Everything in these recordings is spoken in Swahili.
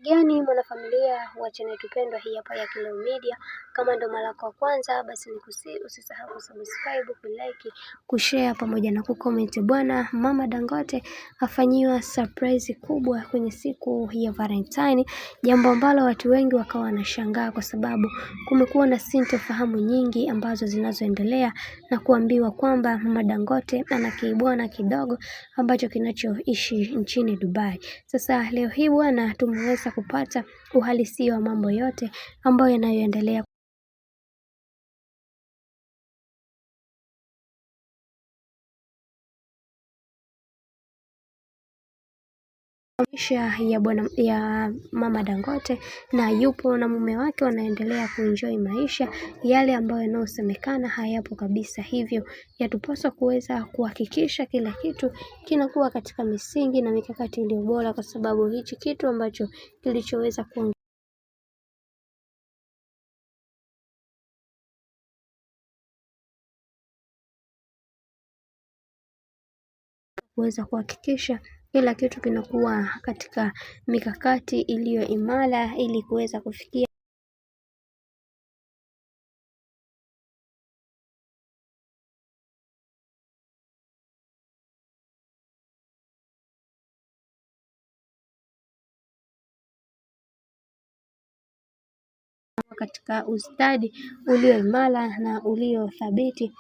Gani mwanafamilia wa channel tupendwa hii hapa ya Kileo Media. Kama ndo mara yako kwanza, basi usisahau kusubscribe, kulike, kushare pamoja na kucomment. Bwana Mama Dangote afanyiwa surprise kubwa kwenye siku ya Valentine, jambo ambalo watu wengi wakawa wanashangaa kwa sababu kumekuwa na sintofahamu nyingi ambazo zinazoendelea na kuambiwa kwamba Mama Dangote ana kibwana kidogo ambacho kinachoishi nchini Dubai. Sasa leo hii bwana tumeweza kupata uhalisia wa mambo yote ambayo yanayoendelea maisha ya Mama Dangote, na yupo na mume wake wanaendelea kuenjoy maisha. Yale ambayo yanayosemekana hayapo kabisa, hivyo yatupaswa kuweza kuhakikisha kila kitu kinakuwa katika misingi na mikakati iliyo bora, kwa sababu hichi kitu ambacho kilichoweza kuweza kuhakikisha kila kitu kinakuwa katika mikakati iliyo imara ili kuweza kufikia katika ustadi ulio imara na ulio thabiti.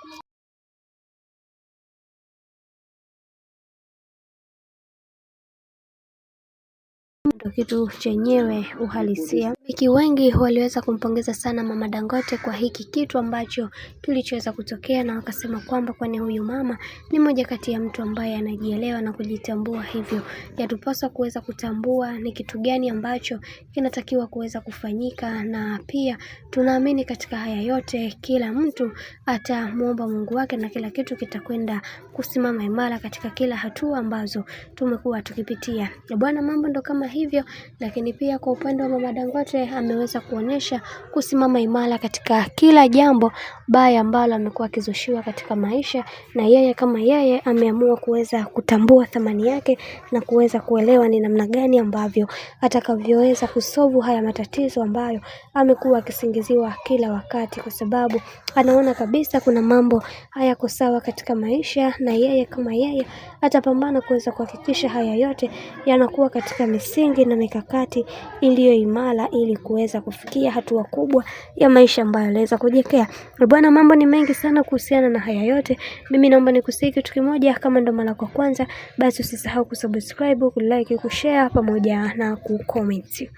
Kitu chenyewe uhalisia. Wiki wengi waliweza kumpongeza sana Mama Dangote kwa hiki kitu ambacho kilichoweza kutokea, na wakasema kwamba kwani huyu mama ni moja kati ya mtu ambaye anajielewa na kujitambua, hivyo yatupaswa kuweza kutambua ni kitu gani ambacho kinatakiwa kuweza kufanyika. Na pia tunaamini katika haya yote kila mtu atamuomba Mungu wake na kila kitu kitakwenda kusimama imara katika kila hatua ambazo tumekuwa tukipitia. Bwana, mambo ndo kama hivyo, lakini pia kwa upande wa Mama Dangote ameweza kuonesha kusimama imara katika kila jambo baya ambalo amekuwa akizushiwa katika maisha, na yeye kama yeye ameamua kuweza kutambua thamani yake na kuweza kuelewa ni namna gani ambavyo atakavyoweza kusolve haya matatizo ambayo amekuwa akisingiziwa kila wakati, kwa sababu anaona kabisa kuna mambo hayako sawa katika maisha, na yeye kama yeye atapambana kuweza kuhakikisha haya yote yanakuwa katika misingi na mikakati iliyo imara ili kuweza kufikia hatua kubwa ya maisha ambayo anaweza kujiwekea. Bwana, mambo ni mengi sana kuhusiana na haya yote. Mimi naomba nikusihi kitu kimoja, kama ndo mara kwa kwanza, basi usisahau kusubscribe, kulike, kushare pamoja na kucomment.